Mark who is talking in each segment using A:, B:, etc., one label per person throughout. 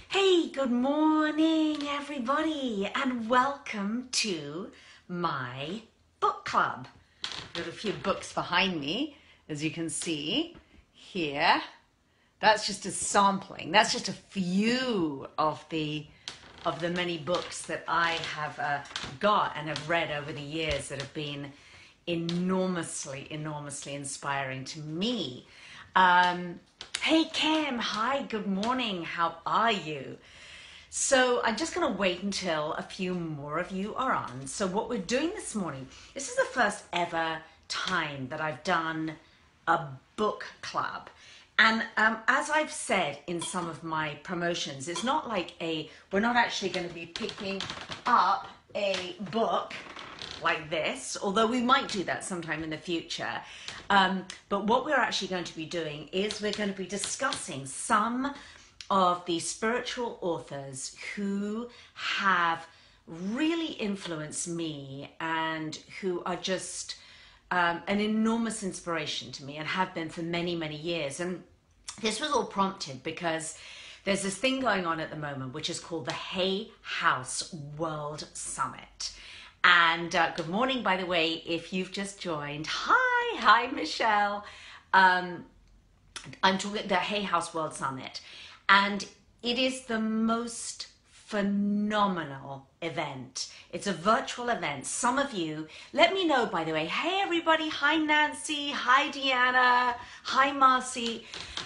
A: Hey, good morning, everybody, and welcome to my book club. I've got a few books behind me, as you can see here. That's just a sampling. That's just a few of the many books that I have got and have read over the years that have been enormously inspiring to me. Hey Kim, hi, good morning, how are you? So I'm just going to wait until a few more of you are on. So what we're doing this morning, this is the first ever time that I've done a book club. And as I've said in some of my promotions, it's not like we're not actually going to be picking up a book like this, although we might do that sometime in the future. But what we're actually going to be doing is we're going to be discussing some of the spiritual authors who have really influenced me and who are just an enormous inspiration to me and have been for many years. And this was all prompted because there's this thing going on at the moment which is called the Hay House World Summit. And good morning, by the way, if you've just joined. Hi, Michelle. I'm talking the Hay House World Summit. And it is the most phenomenal event. It's a virtual event. Some of you, let me know, by the way. Hey, everybody. Hi, Nancy. Hi, Deanna. Hi, Marcy.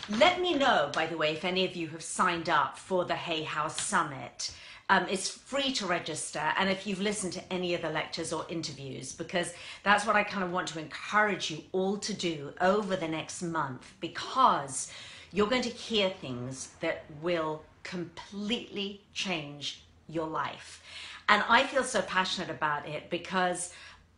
A: Let me know, by the way, if any of you have signed up for the Hay House Summit. It's free to register, and if you've listened to any of the lectures or interviews, because that's what I kind of want to encourage you all to do over the next month, because you're going to hear things that will completely change your life. And I feel so passionate about it because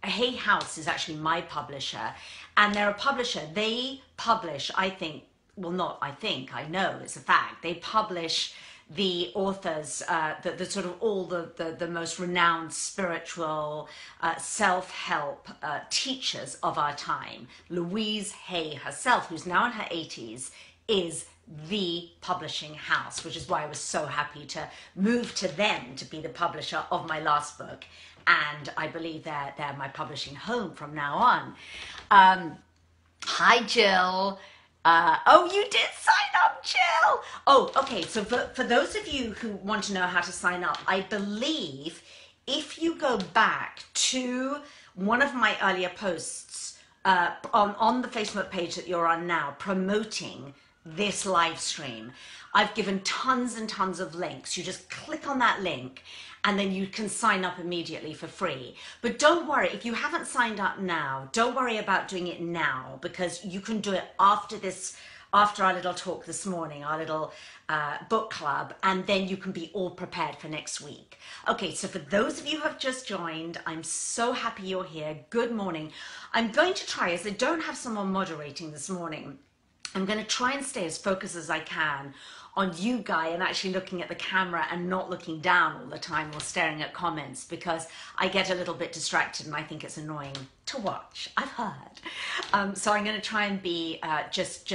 A: Hay House is actually my publisher, and they're a publisher. They publish, I think, well, not I think, I know it's a fact, they publish the authors, the sort of all the most renowned spiritual self-help teachers of our time. Louise Hay herself, who's now in her 80s, is the publishing house, which is why I was so happy to move to them to be the publisher of my last book. And I believe they're my publishing home from now on. Hi, Jill. Oh, you did sign up, Jill. Oh, okay. So for those of you who want to know how to sign up, I believe if you go back to one of my earlier posts on the Facebook page that you're on now, promoting this live stream, I've given tons and tons of links. You just click on that link and then you can sign up immediately for free. But don't worry, if you haven't signed up now, don't worry about doing it now, because you can do it after this, after our little talk this morning, our little book club, and then you can be all prepared for next week. Okay, so for those of you who have just joined, I'm so happy you're here. Good morning. I'm going to try, as I don't have someone moderating this morning, I'm going to try and stay as focused as I can on you, Guy, and actually looking at the camera and not looking down all the time or staring at comments, because I get a little bit distracted and I think it's annoying to watch. I've heard. So I'm going to try and be just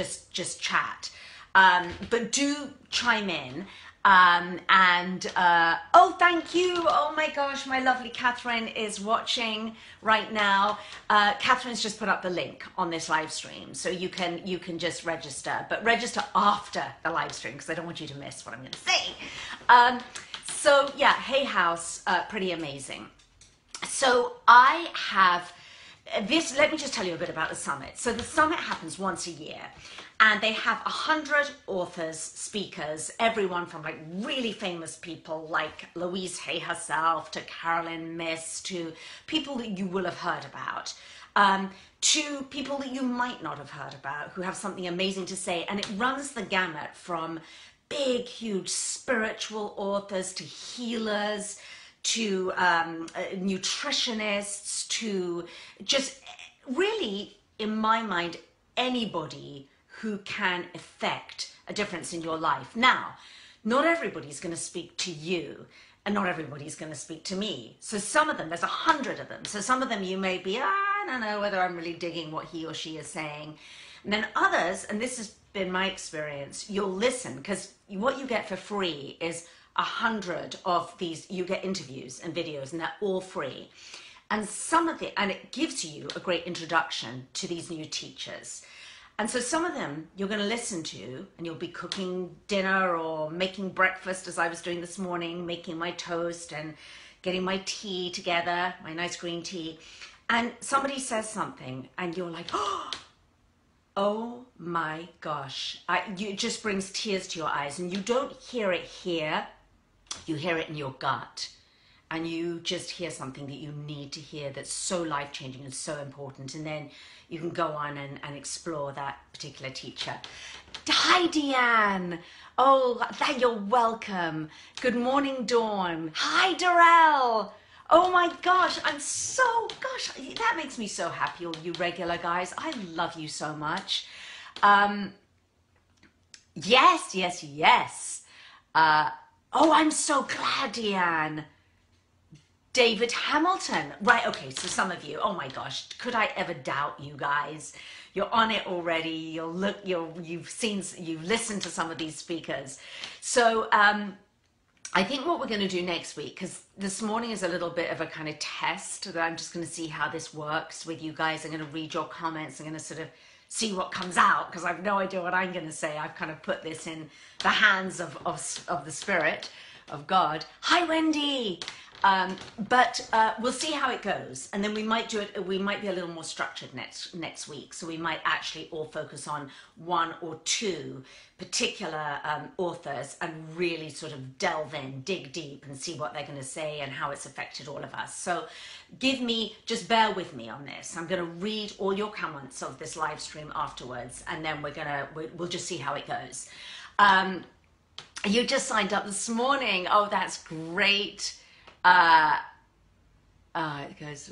A: chat. But do chime in. Oh, thank you. Oh my gosh, my lovely Catherine is watching right now. Catherine's just put up the link on this live stream, so you can just register, but register after the live stream because I don't want you to miss what I'm going to say. So yeah, Hay House, pretty amazing. So I have this. Let me just tell you a bit about the summit. So the summit happens once a year. And they have 100 authors, speakers, everyone from like really famous people like Louise Hay herself to Carolyn Myss, to people that you will have heard about, to people that you might not have heard about who have something amazing to say. And it runs the gamut from big, huge spiritual authors to healers, to nutritionists, to just really, in my mind, anybody who can affect a difference in your life. Now, not everybody's going to speak to you, and not everybody's going to speak to me. So some of them, there's 100 of them. So some of them you may be, I don't know whether I'm really digging what he or she is saying. And then others, and this is been my experience, you'll listen, because what you get for free is 100 of these. You get interviews and videos, and they're all free. And and it gives you a great introduction to these new teachers. And so some of them you're going to listen to, and you'll be cooking dinner or making breakfast, as I was doing this morning, making my toast and getting my tea together, my nice green tea. And somebody says something, and you're like, oh my gosh, it just brings tears to your eyes. And you don't hear it here, you hear it in your gut. And you just hear something that you need to hear that's so life-changing and so important. And then you can go on and explore that particular teacher. Hi, Deanne. Oh, you're welcome. Good morning, Dawn. Hi, Darrell. Oh my gosh, that makes me so happy, all you regular guys. I love you so much. Yes. Oh, I'm so glad, Deanne. David Hamilton. Right, okay, so some of you, oh my gosh, could I ever doubt you guys? You're on it already. You've listened to some of these speakers. So I think what we're going to do next week, because this morning is a little bit of a kind of test that I'm just going to see how this works with you guys. I'm going to read your comments. I'm going to sort of see what comes out, because I have no idea what I'm going to say. I've kind of put this in the hands of the Spirit of God. Hi, Wendy. But we'll see how it goes, and then we might do it. We might be a little more structured next week, so we might actually all focus on one or two particular authors and really sort of delve in, dig deep, and see what they're going to say and how it's affected all of us. So just bear with me on this. I'm going to read all your comments of this live stream afterwards, and then we'll just see how it goes. You just signed up this morning. Oh, that's great. It goes,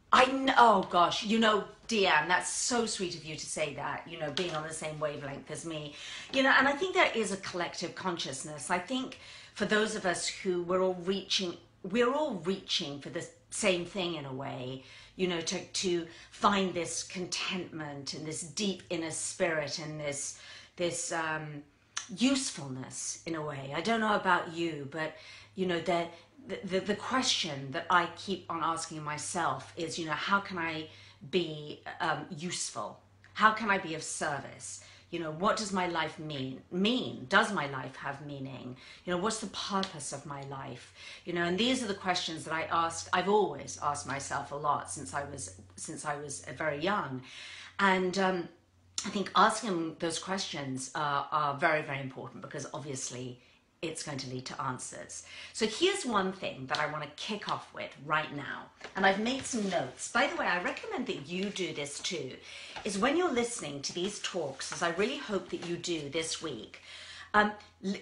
A: oh gosh, Deanne, that's so sweet of you to say that, being on the same wavelength as me, and I think there is a collective consciousness. I think for those of us who we're all reaching for the same thing in a way, to find this contentment and this deep inner spirit and this usefulness in a way. I don't know about you, but the question that I keep on asking myself is, how can I be useful? How can I be of service? What does my life mean? Does my life have meaning? What's the purpose of my life? And these are the questions that I've always asked myself a lot since I was very young. And I think asking those questions are very, very important, because obviously it's going to lead to answers. So here's one thing that I want to kick off with right now. And I've made some notes. By the way, I recommend that you do this too, is when you're listening to these talks, as I really hope that you do this week,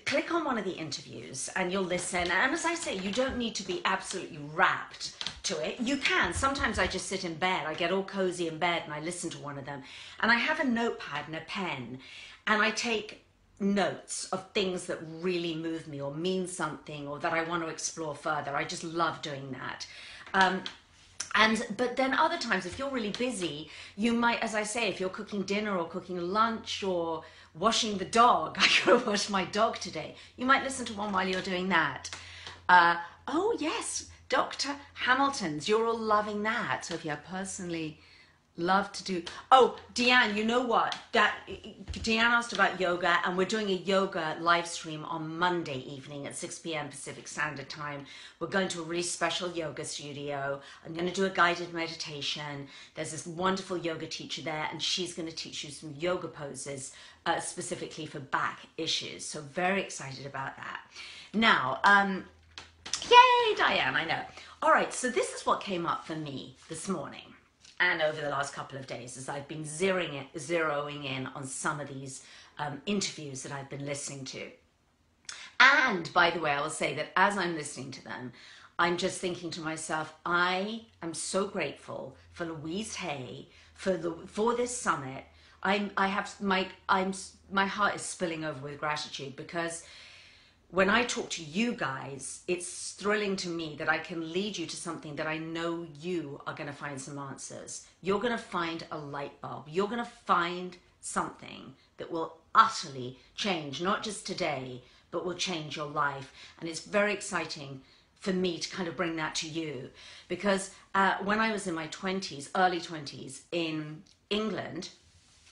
A: click on one of the interviews and you'll listen. And as I say, you don't need to be absolutely wrapped to it. You can. Sometimes I just sit in bed. I get all cozy in bed and I listen to one of them. And I have a notepad and a pen, and I take notes of things that really move me or mean something or that I want to explore further. I just love doing that. But then other times, if you're really busy, you might, as I say, if you're cooking dinner or cooking lunch or washing the dog, I gotta wash my dog today, you might listen to one while you're doing that. Oh yes, Dr. Hamilton's, you're all loving that. Sophia, I personally love to do. Oh, Deanne, you know what? Deanne asked about yoga, and we're doing a yoga live stream on Monday evening at 6 p.m. Pacific Standard Time. We're going to a really special yoga studio. I'm going to do a guided meditation. There's this wonderful yoga teacher there, and she's going to teach you some yoga poses specifically for back issues. So very excited about that. Now, yay, Diane, I know. All right, so this is what came up for me this morning and over the last couple of days, as I've been zeroing in on some of these interviews that I've been listening to. And by the way, I will say that as I'm listening to them, I'm just thinking to myself, I am so grateful for Louise Hay, for this summit. My heart is spilling over with gratitude, because when I talk to you guys, it's thrilling to me that I can lead you to something that I know you are going to find some answers. You're going to find a light bulb. You're going to find something that will utterly change, not just today, but will change your life. And it's very exciting for me to kind of bring that to you, because when I was in my 20s, early 20s in England,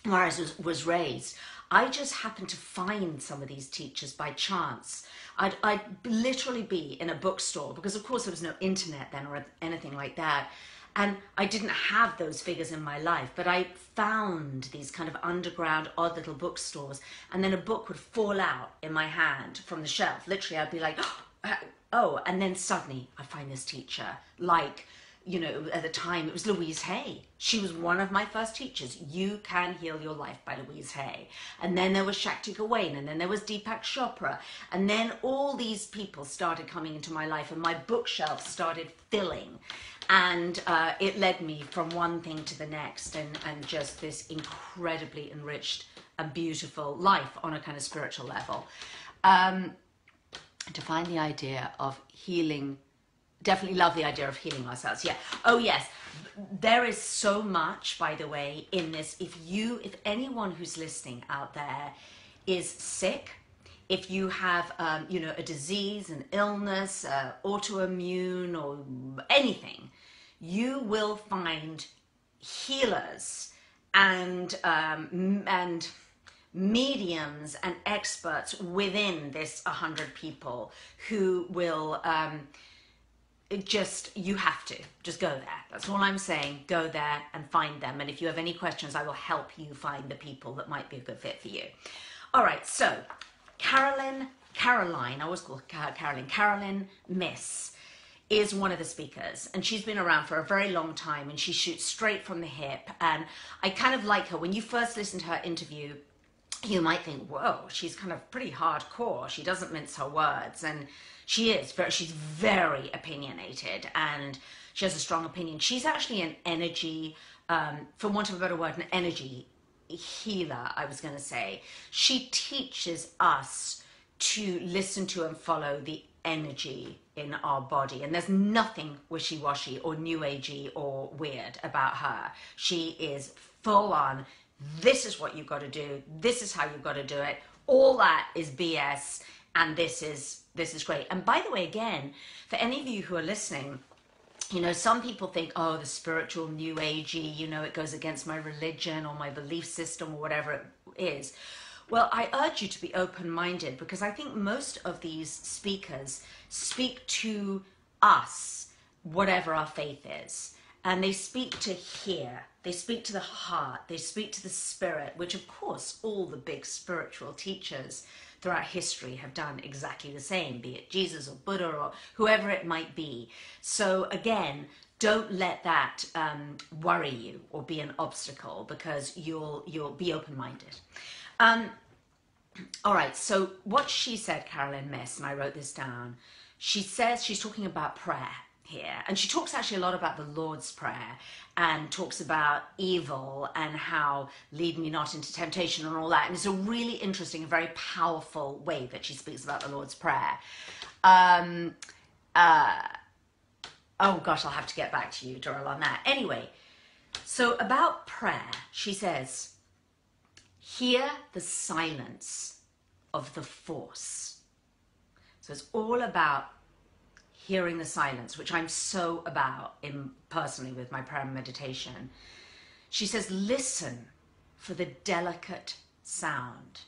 A: where I was raised, I just happened to find some of these teachers by chance. I'd literally be in a bookstore, because of course there was no internet then or anything like that. And I didn't have those figures in my life, but I found these kind of underground, odd little bookstores, and then a book would fall out in my hand from the shelf. Literally, I'd be like, oh, and then suddenly I find this teacher, like, you know, at the time it was Louise Hay. She was one of my first teachers. You Can Heal Your Life by Louise Hay. And then there was Shakti Gawain, and then there was Deepak Chopra. And then all these people started coming into my life, and my bookshelf started filling. And it led me from one thing to the next, and just this incredibly enriched and beautiful life on a kind of spiritual level. To find the idea of healing, definitely love the idea of healing ourselves. Yeah. Oh yes, there is so much, by the way, in this. If anyone who's listening out there is sick, if you have you know, a disease, an illness, autoimmune or anything, you will find healers and mediums and experts within this 100 people who will you have to just go there. That's all I'm saying. Go there and find them. And if you have any questions, I will help you find the people that might be a good fit for you. All right, so Caroline, I always call her Caroline Myss is one of the speakers, and she's been around for a very long time, and she shoots straight from the hip. And I kind of like her. When you first listen to her interview, you might think, whoa, she's kind of pretty hardcore. She doesn't mince her words, and she's very opinionated, and she has a strong opinion. She's actually an energy, for want of a better word, an energy healer, I was going to say. She teaches us to listen to and follow the energy in our body, and there's nothing wishy-washy or new agey or weird about her. She is full on, this is what you've got to do, this is how you've got to do it, all that is BS, and this is great. And by the way, again, for any of you who are listening, you know, some people think, oh, the spiritual new agey, you know, it goes against my religion or my belief system or whatever it is. Well, I urge you to be open-minded, because I think most of these speakers speak to us, whatever our faith is. And they speak to hear, they speak to the heart, they speak to the spirit, which of course all the big spiritual teachers throughout history have done exactly the same, be it Jesus or Buddha or whoever it might be. So again, don't let that worry you or be an obstacle, because you'll be open-minded. All right, so what she said, Caroline Myss, and I wrote this down, she says, she's talking about prayer here, and she talks actually a lot about the Lord's Prayer, and talks about evil and how lead me not into temptation and all that, and it's a really interesting and very powerful way that she speaks about the Lord's Prayer. Oh gosh, I'll have to get back to you, Doral, on that. Anyway, so about prayer, she says, hear the silence of the force. So it's all about hearing the silence, which I'm so about personally with my prayer and meditation. She says, listen for the delicate sound.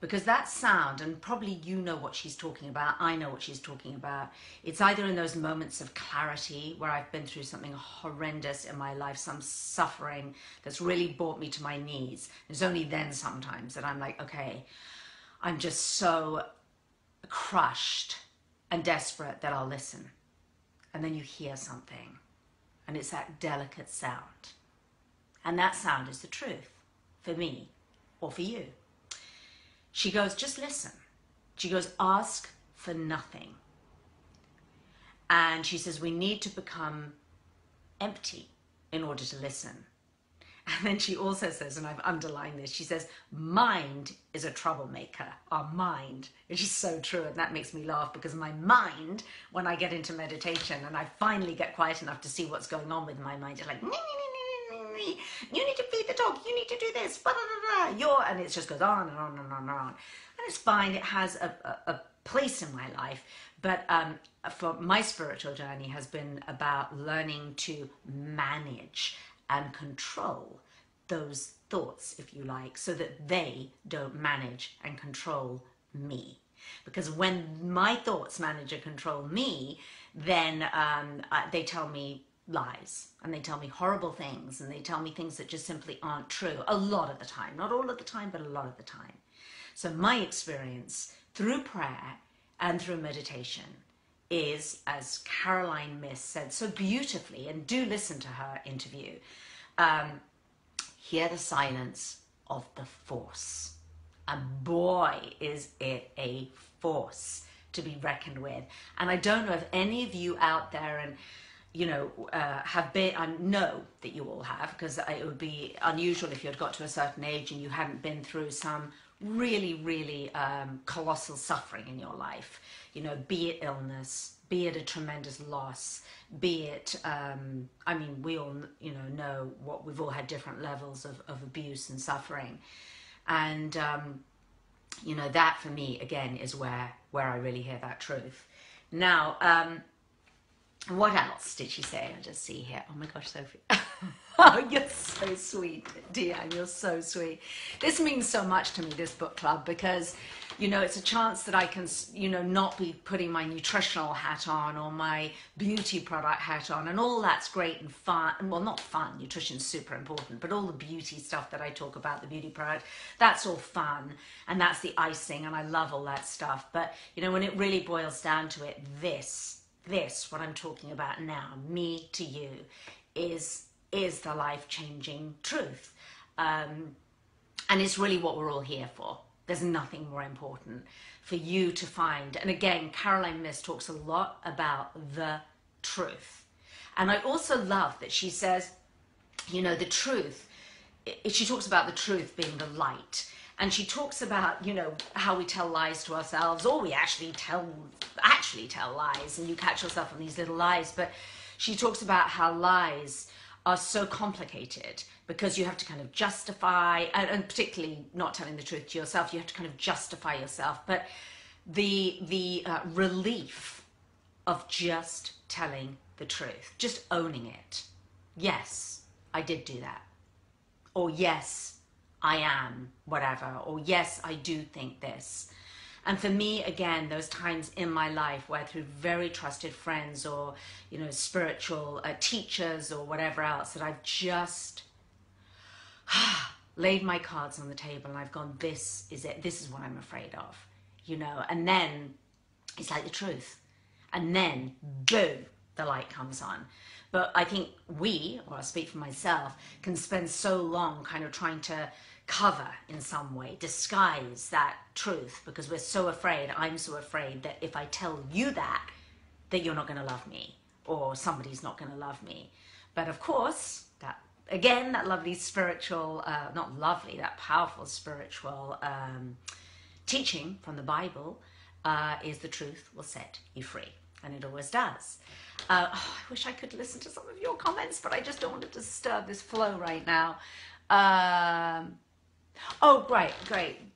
A: Because that sound, and probably you know what she's talking about, I know what she's talking about, it's either in those moments of clarity where I've been through something horrendous in my life, some suffering that's really brought me to my knees. It's only then sometimes that I'm like, okay, I'm just so crushed and desperate that I'll listen. And then you hear something, and it's that delicate sound. And that sound is the truth for me or for you. She goes, just listen. She goes, ask for nothing. And she says, we need to become empty in order to listen. And then she also says, and I've underlined this, she says, mind is a troublemaker, our mind, which is so true. And that makes me laugh, because my mind, when I get into meditation and I finally get quiet enough to see what's going on with my mind, it's like, You need to feed the dog. You need to do this. Blah, blah, blah, blah. And it just goes on and on and on and on. And it's fine. It has a place in my life. But for my spiritual journey has been about learning to manage and control those thoughts, if you like, so that they don't manage and control me. Because when my thoughts manage and control me, then they tell me lies, and they tell me horrible things, and they tell me things that just simply aren't true a lot of the time. Not all of the time, but a lot of the time. So my experience through prayer and through meditation is, as Caroline Myss said so beautifully, and do listen to her interview, hear the silence of the force. And boy, is it a force to be reckoned with. And I don't know if any of you out there and have been, I know that you all have, because it would be unusual if you had got to a certain age and you hadn't been through some really, really colossal suffering in your life. Be it illness, be it a tremendous loss, be it, we all, know what we've all had different levels of abuse and suffering. And, that for me, again, is where I really hear that truth. Now, what else did she say? I'll just see here. Oh my gosh, Sophie. Oh, you're so sweet, Deanne. You're so sweet. This means so much to me, this book club, because, it's a chance that I can, not be putting my nutritional hat on or my beauty product hat on, and all that's great and fun. Well, not fun. Nutrition's super important, but all the beauty stuff that I talk about, the beauty product, that's all fun, and that's the icing, and I love all that stuff. But, when it really boils down to it, this, what I'm talking about now, me to you, is the life-changing truth. And it's really what we're all here for. There's nothing more important for you to find. And again, Caroline Myss talks a lot about the truth. And I also love that she says, the truth, she talks about the truth being the light. And she talks about, how we tell lies to ourselves, or we actually tell lies, and you catch yourself on these little lies. But she talks about how lies are so complicated because you have to kind of justify, and particularly not telling the truth to yourself, you have to kind of justify yourself. But the relief of just telling the truth, just owning it. Yes, I did do that. Or yes, I am whatever. Or yes, I do think this. And for me, again, those times in my life where through very trusted friends or, spiritual teachers or whatever else, that I've just laid my cards on the table and I've gone, this is it. This is what I'm afraid of, and then it's like the truth. And then, boom, the light comes on. But I think we, or I'll speak for myself, can spend so long kind of trying to cover in some way, disguise that truth, because we're so afraid, I'm so afraid that if I tell you that you're not going to love me, or somebody's not going to love me. But of course, that lovely spiritual, not lovely, that powerful spiritual teaching from the Bible is the truth will set you free. And it always does. I wish I could listen to some of your comments, but I just don't want to disturb this flow right now. Oh, great.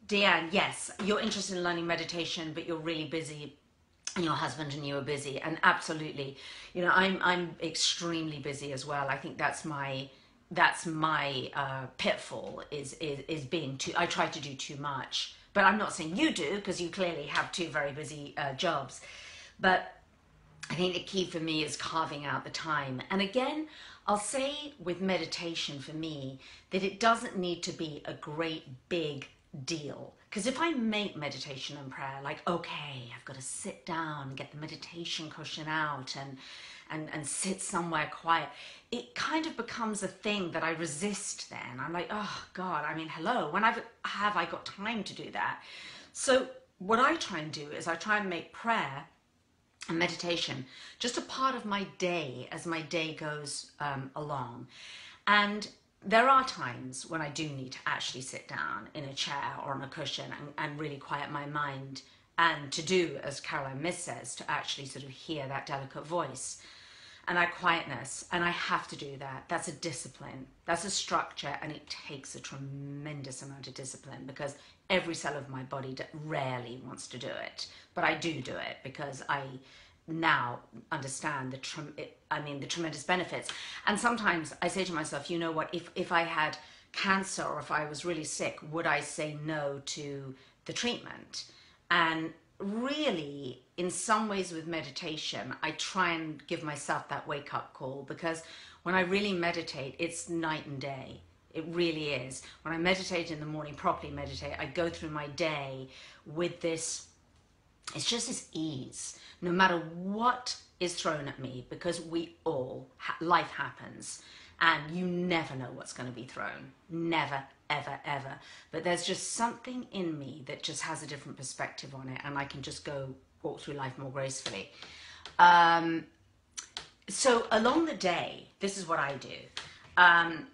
A: Deanne, yes, you're interested in learning meditation, but you're really busy, and your husband and you are busy. And absolutely, I'm extremely busy as well. I think that's my pitfall is being too, I try to do too much. But I'm not saying you do, because you clearly have two very busy jobs. But I think the key for me is carving out the time. And again, I'll say with meditation for me that it doesn't need to be a great big deal. Because if I make meditation and prayer like, okay, I've got to sit down, get the meditation cushion out and sit somewhere quiet, it kind of becomes a thing that I resist then. I'm like, oh God, hello, when have I got time to do that? So what I try and do is I try and make prayer and meditation just a part of my day as my day goes along. And there are times when I do need to actually sit down in a chair or on a cushion and really quiet my mind, and to do, as Caroline Myss says, to actually sort of hear that delicate voice. and that quietness. And I have to do that. That's a discipline. That's a structure, and it takes a tremendous amount of discipline, because every cell of my body rarely wants to do it. But I do it because I now understand the tremendous benefits. And sometimes I say to myself, you know what, if I had cancer, or if I was really sick, would I say no to the treatment? And really, in some ways with meditation, I try and give myself that wake-up call, because when I really meditate, it's night and day. It really is. When I meditate in the morning, properly meditate, I go through my day with this, it's just this ease, no matter what is thrown at me, because we all, life happens, and you never know what's going to be thrown. Never, ever, ever. But there's just something in me that just has a different perspective on it, and I can just walk through life more gracefully. So along the day, this is what I do. When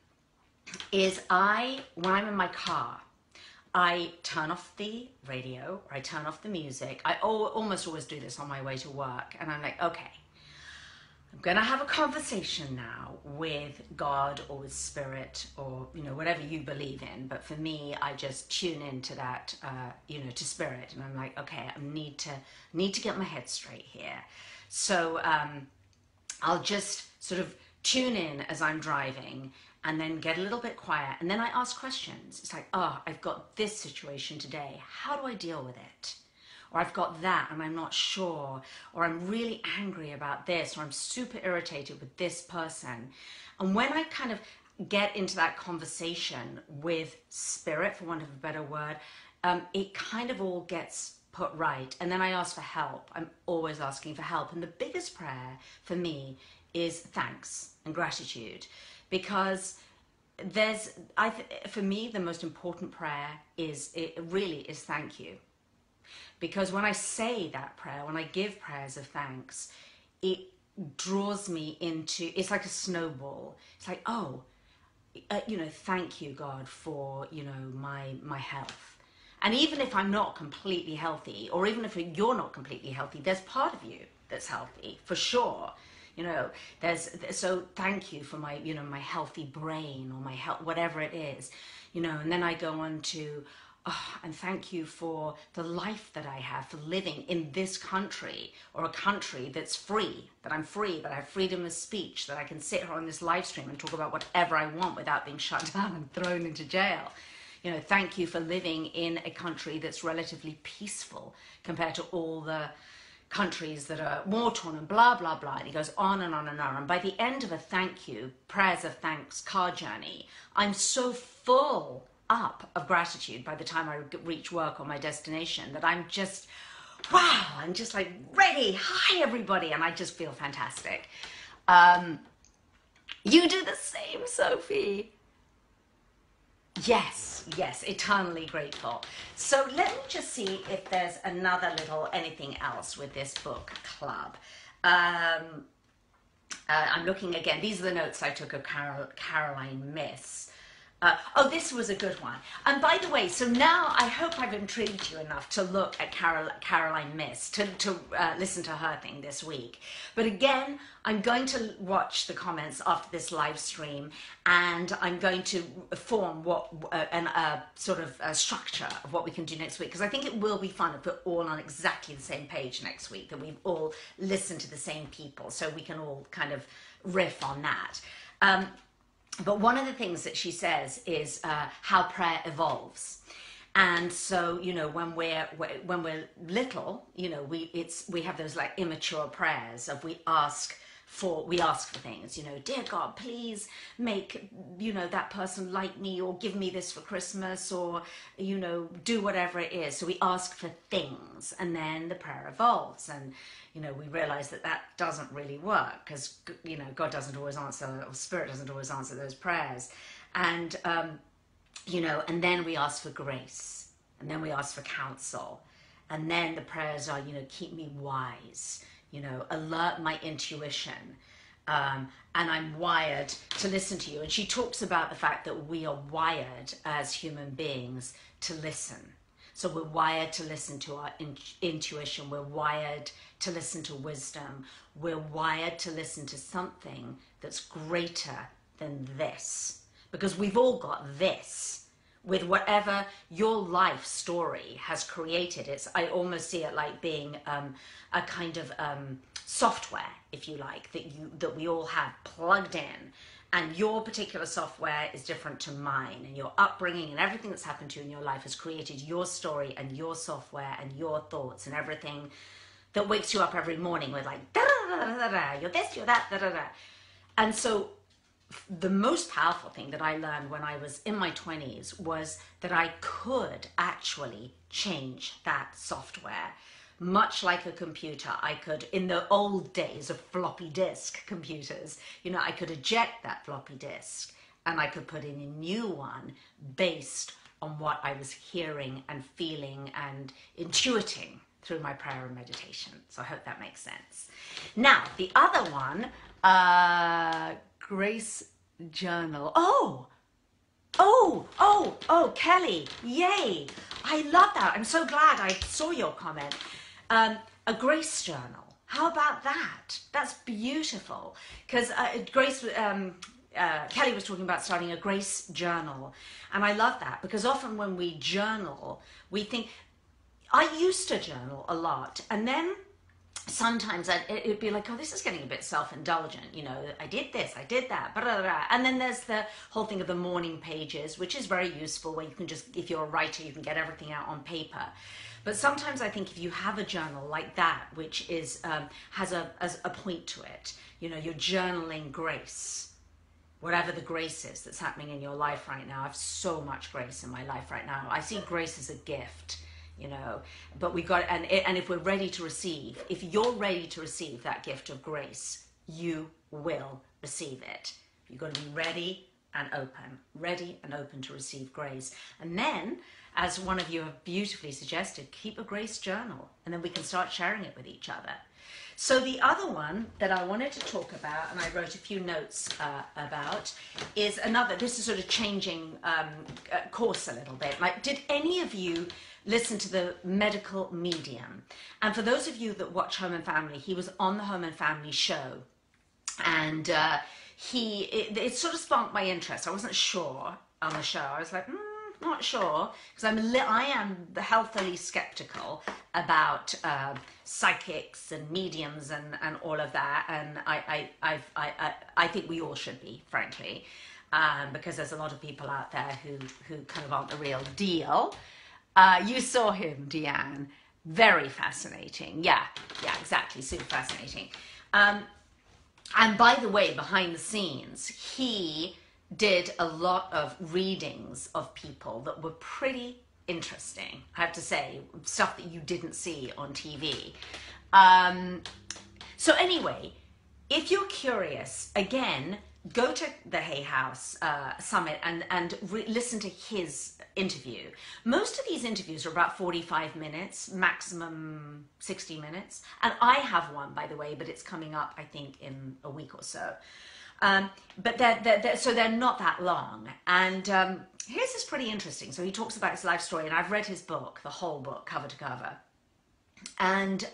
A: I'm in my car, I turn off the radio, or I turn off the music. I almost always do this on my way to work, and I'm like, okay, I'm going to have a conversation now with God or with Spirit, or, you know, whatever you believe in. But for me, I just tune into that, to Spirit. And I'm like, okay, I need to get my head straight here. So I'll just sort of tune in as I'm driving, and then get a little bit quiet. And then I ask questions. It's like, oh, I've got this situation today. How do I deal with it? Or I've got that and I'm not sure, or I'm really angry about this, or I'm super irritated with this person. And when I kind of get into that conversation with Spirit, for want of a better word, it kind of all gets put right. And then I ask for help. I'm always asking for help. And the biggest prayer for me is thanks and gratitude, because for me, the most important prayer is thank you. Because when I say that prayer, when I give prayers of thanks, it draws me into, it's like a snowball. It's like, thank you, God, for, my health. And even if I'm not completely healthy, or even if you're not completely healthy, there's part of you that's healthy, for sure. So thank you for my, my healthy brain, or my health, whatever it is, and then I go on to, and thank you for the life that I have, for living in this country, or a country that's free, that I'm free, that I have freedom of speech, that I can sit here on this live stream and talk about whatever I want without being shut down and thrown into jail. Thank you for living in a country that's relatively peaceful compared to all the countries that are war-torn and blah, blah, blah. And he goes on and on and on. And by the end of a thank you, prayers of thanks car journey, I'm so full up of gratitude by the time I reach work or my destination that I'm just, wow, I'm just like ready. Hi, everybody. And I just feel fantastic. You do the same, Sophie. Yes, eternally grateful. So let me just see if there's another little anything else with this book club. I'm looking again. These are the notes I took of Caroline Myss. This was a good one. And by the way, so now I hope I've intrigued you enough to look at Caroline Myss, to listen to her thing this week. But again, I'm going to watch the comments after this live stream, and I'm going to form a sort of a structure of what we can do next week, because I think it will be fun if we're all on exactly the same page next week, that we've all listened to the same people, so we can all kind of riff on that. But one of the things that she says is how prayer evolves. And so, when we're little, we have those like immature prayers of we ask for things, dear God, please make, that person like me, or give me this for Christmas, or, do whatever it is. So we ask for things, and then the prayer evolves. And, we realize that doesn't really work, because, God doesn't always answer, or Spirit doesn't always answer those prayers. And, and then we ask for grace, and then we ask for counsel. And then the prayers are, keep me wise, alert my intuition. And I'm wired to listen to you. And she talks about the fact that we are wired as human beings to listen. So we're wired to listen to our intuition. We're wired to listen to wisdom. We're wired to listen to something that's greater than this. Because we've all got this. With whatever your life story has created, I almost see it like being a kind of software, if you like, that we all have plugged in. And your particular software is different to mine, and your upbringing and everything that's happened to you in your life has created your story and your software and your thoughts and everything that wakes you up every morning with like, da da da da da, you're this, you're that, da da da. And so the most powerful thing that I learned when I was in my 20s was that I could actually change that software. Much like a computer, I could, in the old days of floppy disk computers, I could eject that floppy disk and I could put in a new one based on what I was hearing and feeling and intuiting through my prayer and meditation. So I hope that makes sense. Now, the other one, Grace Journal. Oh, Kelly, yay. I love that. I'm so glad I saw your comment. A Grace Journal. How about that? That's beautiful. Because Kelly was talking about starting a Grace Journal. And I love that because often when we journal, we think, I used to journal a lot. And then sometimes it'd be like, oh, this is getting a bit self-indulgent. I did this, I did that, blah, blah, blah. And then there's the whole thing of the morning pages, which is very useful where you can just, if you're a writer, you can get everything out on paper. But sometimes I think if you have a journal like that, which is has a point to it, you're journaling grace, whatever the grace is that's happening in your life right now. I have so much grace in my life right now. I see grace as a gift, but we got, and if we're ready to receive, if you're ready to receive that gift of grace, you will receive it. You've got to be ready and open to receive grace. And then, as one of you have beautifully suggested, keep a grace journal, and then we can start sharing it with each other. So the other one that I wanted to talk about, and I wrote a few notes about, is another, this is sort of changing course a little bit. Like, did any of you listen to the Medical Medium? And for those of you that watch Home and Family, he was on the Home and Family show, and it sort of sparked my interest. I wasn't sure on the show. I was like, not sure, because I am healthily skeptical about psychics and mediums and all of that, and I think we all should be, frankly, because there's a lot of people out there who kind of aren't the real deal. You saw him, Deanne. Very fascinating. Yeah, exactly. Super fascinating. And by the way, behind the scenes, he did a lot of readings of people that were pretty interesting, I have to say, stuff that you didn't see on TV. So anyway, if you're curious, again, go to the Hay House Summit and listen to his interview. Most of these interviews are about 45 minutes, maximum 60 minutes. And I have one, by the way, but it's coming up, I think, in a week or so. But they're not that long. And here's this pretty interesting. So he talks about his life story, and I've read his book, the whole book, cover to cover. And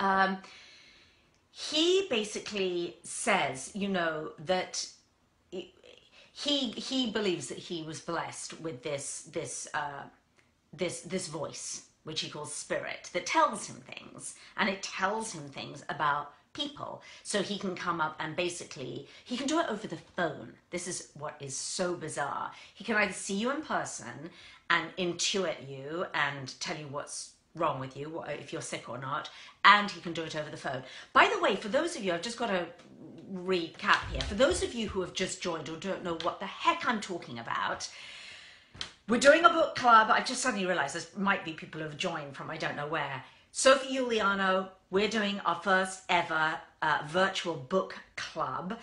A: he basically says, that he believes that he was blessed with this voice, which he calls spirit, that tells him things, and it tells him things about people. So he can come up and basically, he can do it over the phone. This is what is so bizarre. He can either see you in person and intuit you and tell you what's wrong with you, if you're sick or not, and he can do it over the phone. By the way, for those of you, I've just got to recap here. For those of you who have just joined or don't know what the heck I'm talking about, we're doing a book club. I just suddenly realized there might be people who have joined from I don't know where. Sophie Giuliano, we're doing our first ever virtual book club.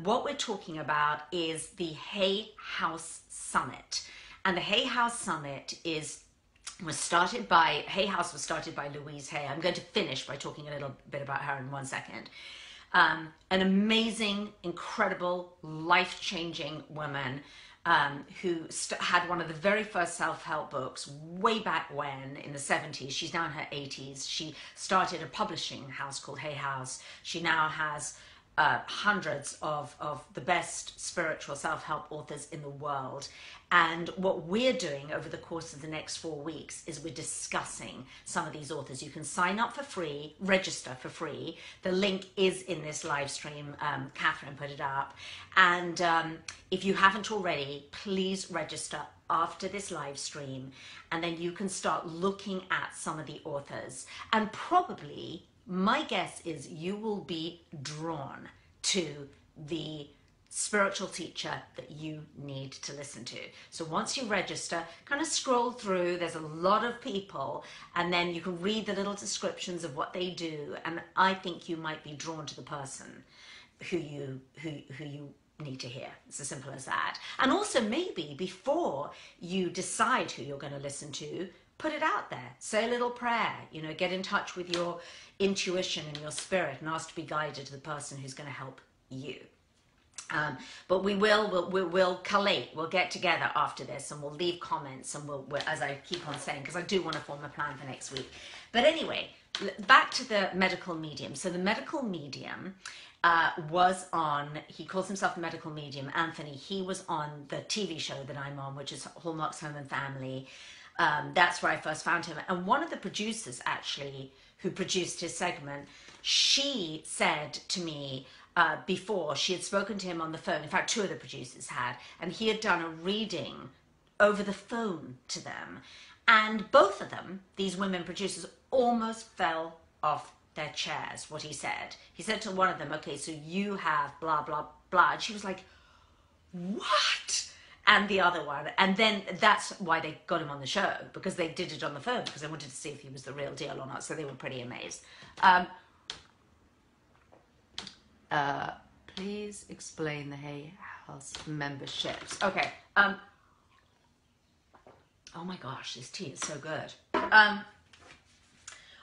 A: What we're talking about is the Hay House Summit. And the Hay House Summit was started by Louise Hay. I'm going to finish by talking a little bit about her in 1 second. An amazing, incredible, life-changing woman. who had one of the very first self-help books way back when in the 70s. She's now in her 80s. She started a publishing house called Hay House. She now has hundreds of the best spiritual self-help authors in the world. And what we're doing over the course of the next 4 weeks is we're discussing some of these authors. You can sign up for free, register for free. The link is in this live stream. Catherine put it up. And if you haven't already, please register after this live stream. And then you can start looking at some of the authors. And probably, my guess is you will be drawn to the spiritual teacher that you need to listen to. So once you register, kind of scroll through, there's a lot of people, and then you can read the little descriptions of what they do, and I think you might be drawn to the person who you need to hear. It's as simple as that. And also maybe before you decide who you're going to listen to, put it out there. Say a little prayer, you know, get in touch with your intuition and your spirit and ask to be guided to the person who's going to help you. But we'll collate, we'll get together after this, and we'll leave comments, and we'll as I keep on saying, because I do want to form a plan for next week. But anyway, back to the medical medium. So the medical medium was on, he calls himself a medical medium, Anthony. He was on the TV show that I'm on, which is Hallmark's Home and Family. That's where I first found him. And one of the producers, actually, who produced his segment, she said to me, before, she had spoken to him on the phone. In fact, two of the producers had, and he had done a reading over the phone to them. And both of them, these women producers, almost fell off their chairs, what he said. He said to one of them, okay, so you have blah, blah, blah. And she was like, what? And the other one. And then that's why they got him on the show, because they did it on the phone, because they wanted to see if he was the real deal or not. So they were pretty amazed. Please explain the Hay House memberships. Okay. Oh my gosh, this tea is so good.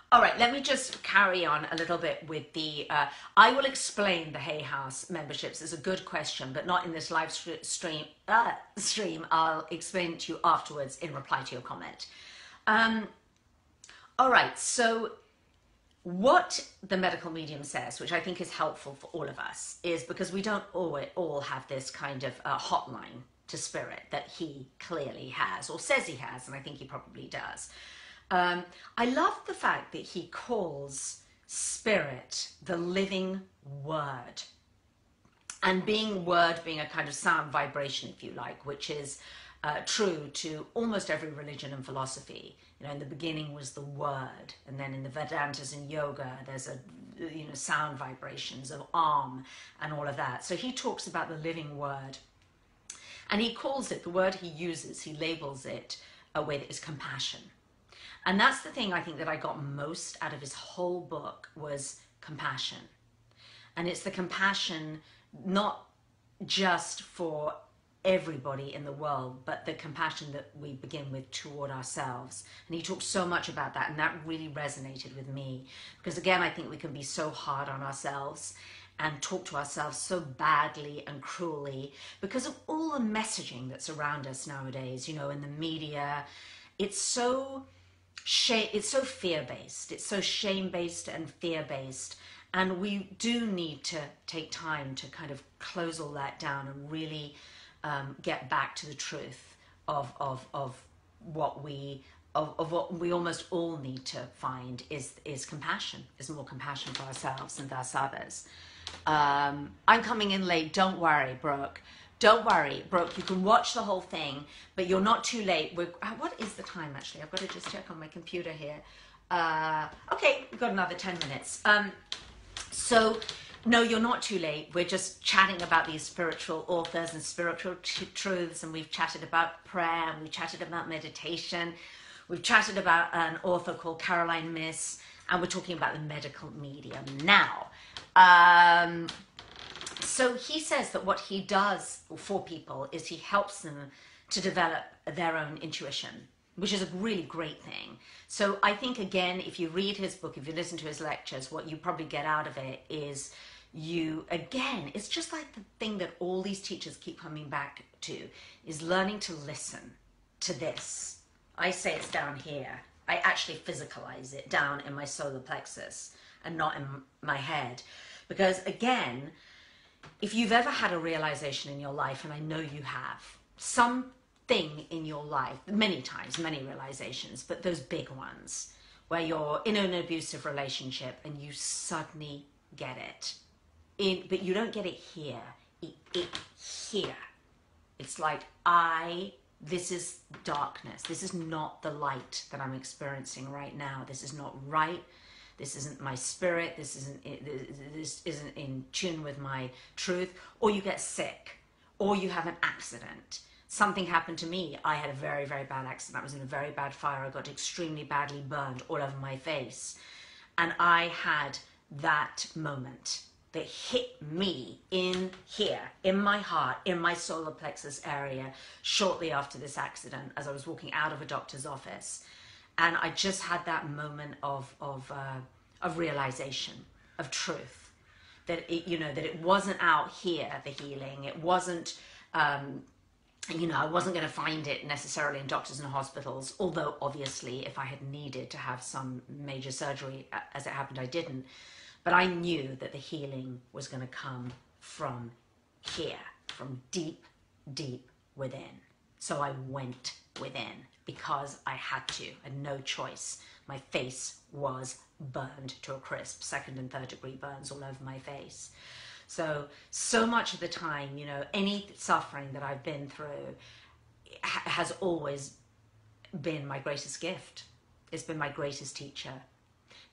A: All right, let me just carry on a little bit with the, I will explain the Hay House memberships. It's a good question, but not in this live stream. I'll explain it to you afterwards in reply to your comment. All right, so what the medical medium says, which I think is helpful for all of us, is because we don't all have this kind of hotline to spirit that he clearly has, or says he has, and I think he probably does. I love the fact that he calls spirit the living word, and word being a kind of sound vibration, if you like, which is true to almost every religion and philosophy. You know, in the beginning was the word, and then in the Vedantas and yoga, there's sound vibrations of Om and all of that. So he talks about the living word, and he calls it, the word he uses, he labels it a way that is compassion. And that's the thing I think that I got most out of his whole book was compassion. And it's the compassion not just for everybody in the world, but the compassion that we begin with toward ourselves. And he talks so much about that, and that really resonated with me. Because again, I think we can be so hard on ourselves and talk to ourselves so badly and cruelly because of all the messaging that's around us nowadays, you know, in the media. It's so fear-based, it's so shame-based and fear-based, and we do need to take time to kind of close all that down and really get back to the truth of what we almost all need to find is compassion, is more compassion for ourselves and thus others. I'm coming in late, don't worry, Brooke. Don't worry, Brooke, you can watch the whole thing, but you're not too late. What is the time, actually? I've got to just check on my computer here. Okay, we've got another 10 minutes. So, no, you're not too late. We're just chatting about these spiritual authors and spiritual truths, and we've chatted about prayer, and we've chatted about meditation. We've chatted about an author called Caroline Myss, and we're talking about the medical medium now. So he says that what he does for people is he helps them to develop their own intuition, which is a really great thing. So I think, again, if you read his book, if you listen to his lectures, what you probably get out of it is again, it's just like the thing that all these teachers keep coming back to, is learning to listen to this. I say it's down here. I actually physicalize it down in my solar plexus and not in my head. Because again, if you've ever had a realization in your life, and I know you have, something in your life, many times, many realizations, but those big ones, where you're in an abusive relationship and you suddenly get it. But you don't get it here, here. It's like, this is darkness. This is not the light that I'm experiencing right now. This is not right. This isn't my spirit. This isn't in tune with my truth. Or you get sick, or you have an accident. Something happened to me. I had a very, very bad accident. I was in a very bad fire. I got extremely badly burned all over my face. And I had that moment that hit me in here, in my heart, in my solar plexus area, shortly after this accident, as I was walking out of a doctor's office. And I just had that moment of realization, of truth, that it wasn't out here, the healing. It wasn't, I wasn't going to find it necessarily in doctors and hospitals, although obviously if I had needed to have some major surgery, as it happened, I didn't. But I knew that the healing was going to come from here, from deep, deep within. So I went within because I had to, and no choice. My face was burned to a crisp, 2nd and 3rd degree burns all over my face. So much of the time, any suffering that I've been through has always been my greatest gift. It's been my greatest teacher.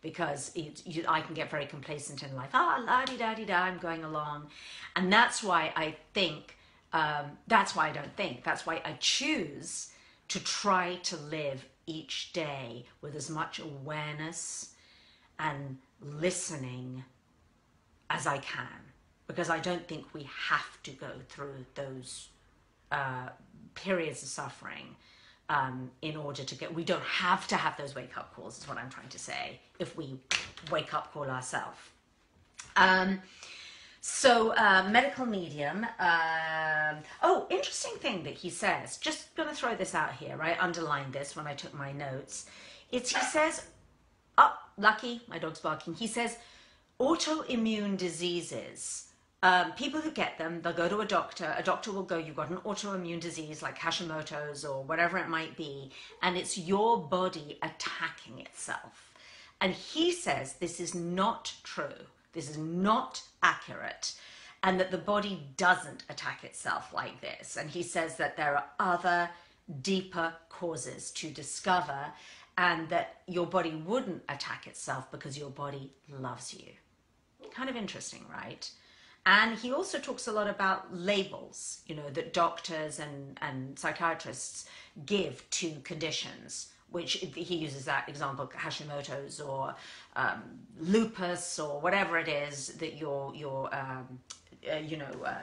A: Because I can get very complacent in life. La-di-da-di-da, I'm going along. And that's why I think, that's why I don't think, that's why I choose to try to live each day with as much awareness and listening as I can. Because I don't think we have to go through those periods of suffering in order to we don't have to have those wake-up calls, is what I'm trying to say, if we wake-up call ourselves. Medical medium, interesting thing that he says, just going to throw this out here, right? I underlined this when I took my notes. He says, Lucky, my dog's barking, he says, autoimmune diseases, people who get them, they'll go to a doctor will go, you've got an autoimmune disease like Hashimoto's or whatever it might be, and it's your body attacking itself. And he says this is not true, this is not accurate, and that the body doesn't attack itself like this. And he says that there are other deeper causes to discover, and that your body wouldn't attack itself because your body loves you. Kind of interesting, right? And he also talks a lot about labels, that doctors and psychiatrists give to conditions, which he uses that example, Hashimoto's or lupus or whatever it is that you're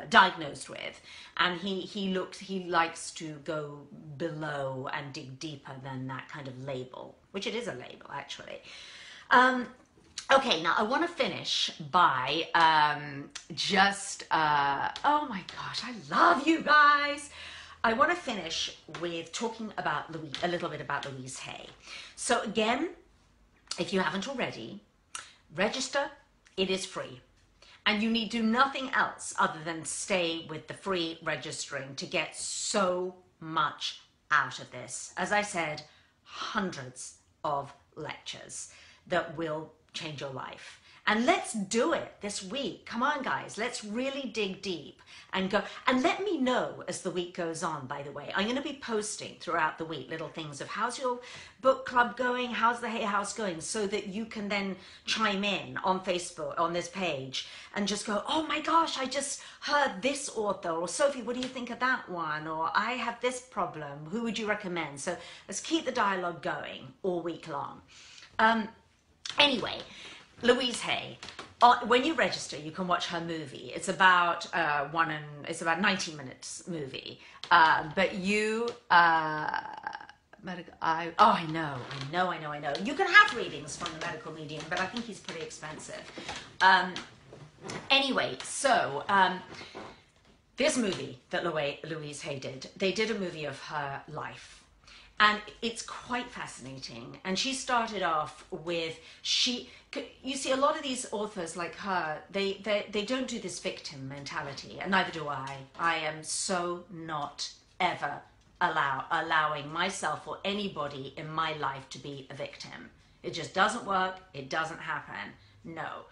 A: diagnosed with. And he likes to go below and dig deeper than that kind of label, which it is a label actually. Okay, now I want to finish by oh my gosh, I love you guys. I want to finish with talking about a little bit about Louise Hay. So again, if you haven't already, register, it is free. And you need do nothing else other than stay with the free registering to get so much out of this. As I said, hundreds of lectures that will change your life. And let's do it this week. Come on, guys. Let's really dig deep and go. And let me know as the week goes on, by the way. I'm going to be posting throughout the week little things of how's your book club going? How's the Hay House going? So that you can then chime in on Facebook, on this page, and just go, oh my gosh, I just heard this author. Or Sophie, what do you think of that one? Or I have this problem. Who would you recommend? So let's keep the dialogue going all week long. Anyway, Louise Hay, when you register, you can watch her movie. It's about 19 minutes movie. But you, I know. You can have readings from the medical medium, but I think he's pretty expensive. Anyway, so this movie that Louise Hay did, they did a movie of her life. And it's quite fascinating. And she started off with, you see, a lot of these authors like her, they don't do this victim mentality, and neither do I. I am so not ever allowing myself or anybody in my life to be a victim. It just doesn't work. It doesn't happen. No.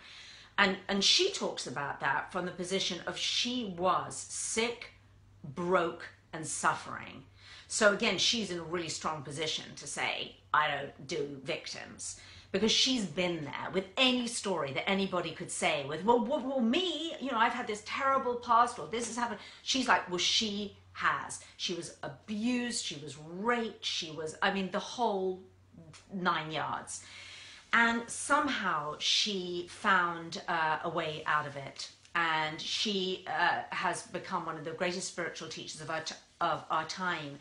A: And she talks about that from the position of she was sick, broke, and suffering. So again, she's in a really strong position to say, I don't do victims, because she's been there with any story that anybody could say with, well, me, you know, I've had this terrible past, or this has happened. She's like, well, she has. She was abused, she was raped, she was, I mean, the whole 9 yards. And somehow she found a way out of it. And she has become one of the greatest spiritual teachers of our time.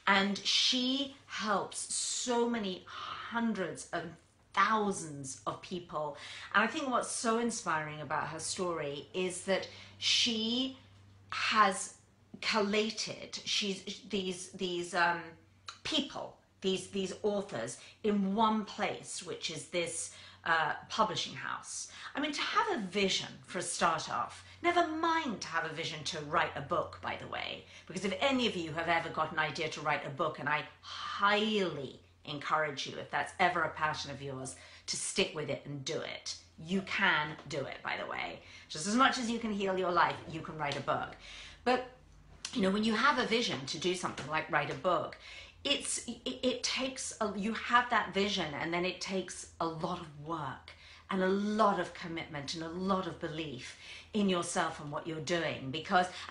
A: And she helps so many hundreds of thousands of people. And I think what's so inspiring about her story is that she has collated these people, these authors in one place, which is this publishing house. I mean, to have a vision for a start off, never mind to have a vision to write a book, by the way, because if any of you have ever got an idea to write a book, and I highly encourage you, if that's ever a passion of yours, to stick with it and do it. You can do it, by the way. Just as much as you can heal your life, you can write a book. But, you know, when you have a vision to do something like write a book, it takes, you have that vision, and then it takes a lot of work and a lot of commitment and a lot of belief in yourself and what you're doing,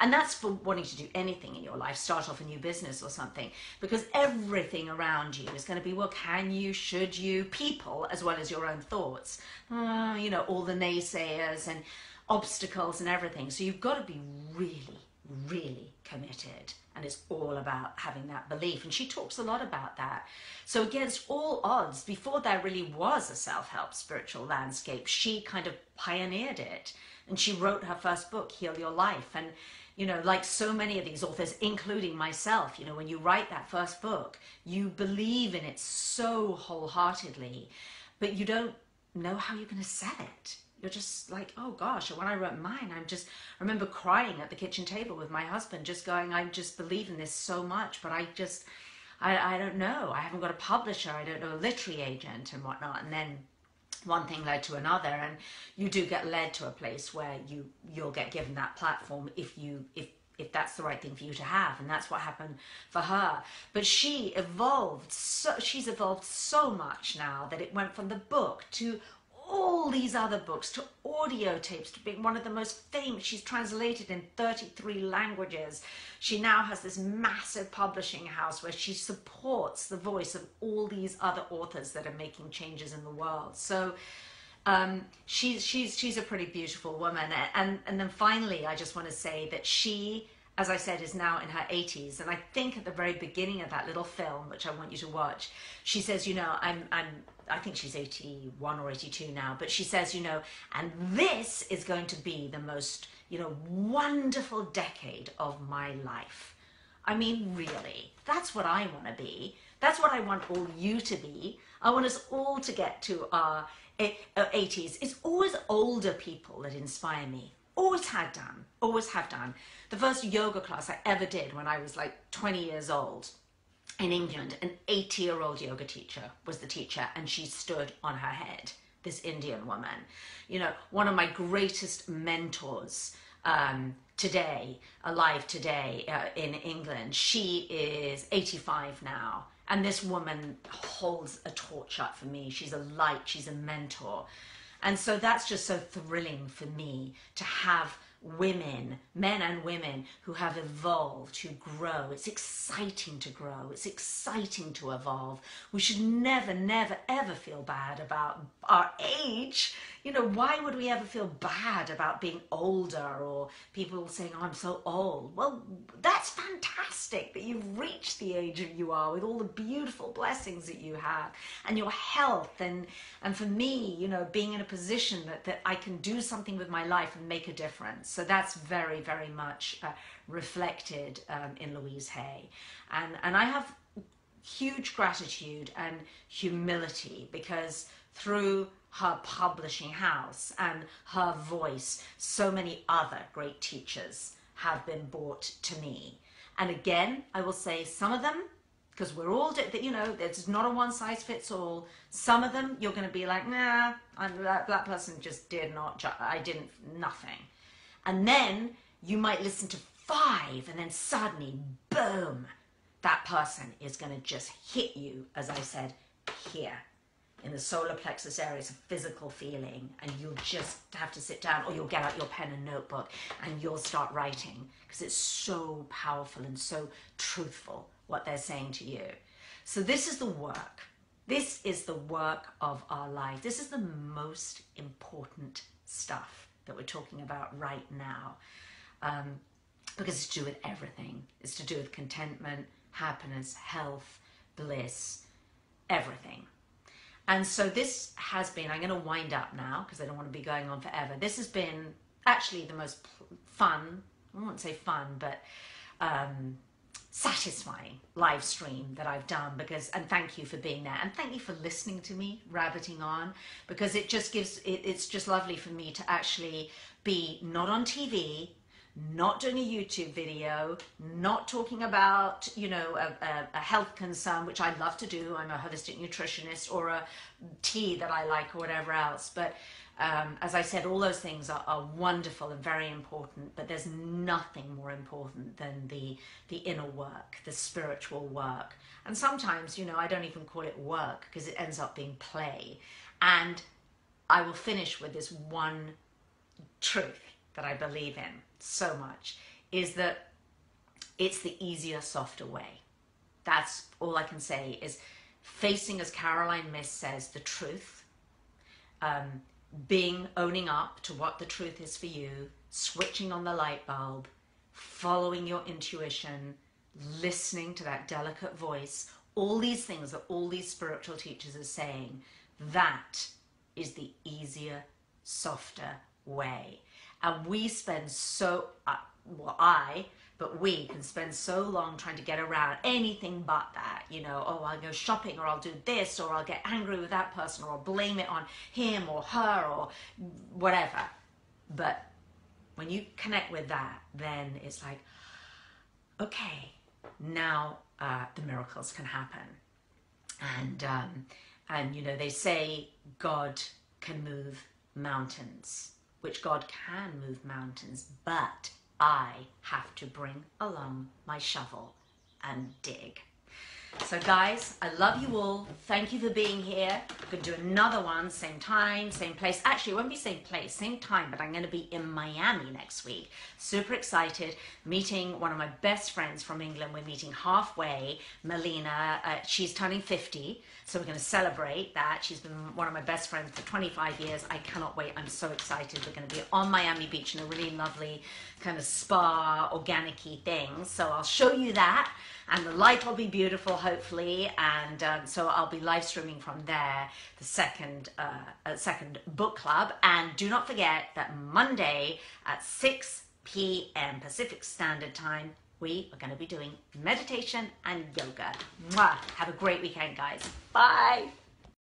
A: and that's for wanting to do anything in your life, start off a new business or something, because everything around you is going to be, well, can you, should you, people as well as your own thoughts, you know, all the naysayers and obstacles and everything. So you've got to be really, really committed, and it's all about having that belief. And she talks a lot about that. So against all odds, before there really was a self-help spiritual landscape, she kind of pioneered it, and she wrote her first book, Heal Your Life. And you know, like so many of these authors, including myself, you know, when you write that first book, you believe in it so wholeheartedly, but you don't know how you're going to sell it. You're just like, oh gosh. And when I wrote mine, I remember crying at the kitchen table with my husband, just going, I just believe in this so much, but I don't know. I haven't got a publisher. I don't know a literary agent and whatnot. And then one thing led to another, and you do get led to a place where you'll get given that platform if that's the right thing for you to have. And that's what happened for her. But she's evolved so much now that it went from the book to all these other books, to audio tapes, to being one of the most famous. She's translated in 33 languages. She now has this massive publishing house where she supports the voice of all these other authors that are making changes in the world. So she's a pretty beautiful woman. And then finally, I just want to say that she, as I said, is now in her 80s. And I think at the very beginning of that little film, which I want you to watch, she says, you know, I think she's 81 or 82 now, but she says, you know, and this is going to be the most, you know, wonderful decade of my life. I mean, really, that's what I want to be. That's what I want all you to be. I want us all to get to our 80s. It's always older people that inspire me. Always have done. The first yoga class I ever did when I was like 20 years old in England, an 80-year-old yoga teacher was the teacher, and she stood on her head, this Indian woman. You know, one of my greatest mentors alive today in England. She is 85 now, and this woman holds a torch up for me. She's a light, she's a mentor. And so that's just so thrilling for me to have women, men and women who have evolved, who grow. It's exciting to grow. It's exciting to evolve. We should never, never, ever feel bad about our age. You know, why would we ever feel bad about being older or people saying, oh, I'm so old? Well, that's fantastic that you've reached the age that you are with all the beautiful blessings that you have and your health. And for me, you know, being in a position that I can do something with my life and make a difference. So that's very, very much reflected in Louise Hay. And I have huge gratitude and humility because through her publishing house and her voice, so many other great teachers have been brought to me. And again, I will say some of them, because we're all, you know, it's not a one size fits all. Some of them you're going to be like, nah, that person just did not, nothing. And then you might listen to 5 and then suddenly, boom, that person is going to just hit you, as I said, here in the solar plexus area. It's a physical feeling and you'll just have to sit down or you'll get out your pen and notebook and you'll start writing because it's so powerful and so truthful what they're saying to you. So this is the work. This is the work of our life. This is the most important stuff that we're talking about right now because it's to do with everything. It's to do with contentment, happiness, health, bliss, everything. And so this has been, I'm going to wind up now because I don't want to be going on forever. This has been actually the most fun, I won't say fun, but satisfying live stream that I've done and thank you for being there and thank you for listening to me rabbiting on because it just gives, it's just lovely for me to actually be not on TV, not doing a YouTube video, not talking about, you know, a health concern, which I love to do. I'm a holistic nutritionist or a tea that I like or whatever else. But as I said, all those things are wonderful and very important, but there's nothing more important than the inner work, the spiritual work. And sometimes, you know, I don't even call it work because it ends up being play. And I will finish with this one truth that I believe in so much, is that it's the easier, softer way. That's all I can say is facing, as Caroline Myss says, the truth, owning up to what the truth is for you, switching on the light bulb, following your intuition, listening to that delicate voice, all these things that all these spiritual teachers are saying, that is the easier, softer way. And we spend we can spend so long trying to get around anything but that, you know, oh, I'll go shopping or I'll do this or I'll get angry with that person or I'll blame it on him or her or whatever. But when you connect with that, then it's like, okay, now the miracles can happen. And you know, they say God can move mountains, which God can move mountains, but I have to bring along my shovel and dig. So guys, I love you all. Thank you for being here. I'm going to do another one, same time, same place. Actually, it won't be same place, same time, but I'm going to be in Miami next week. Super excited, meeting one of my best friends from England. We're meeting halfway, Melina. She's turning 50, so we're going to celebrate that. She's been one of my best friends for 25 years. I cannot wait. I'm so excited. We're going to be on Miami Beach in a really lovely kind of spa, organic-y thing. So I'll show you that. And the light will be beautiful, hopefully, and so I'll be live streaming from there, the second book club. And do not forget that Monday at 6 p.m. Pacific Standard Time, we are going to be doing meditation and yoga. Mwah! Have a great weekend, guys. Bye!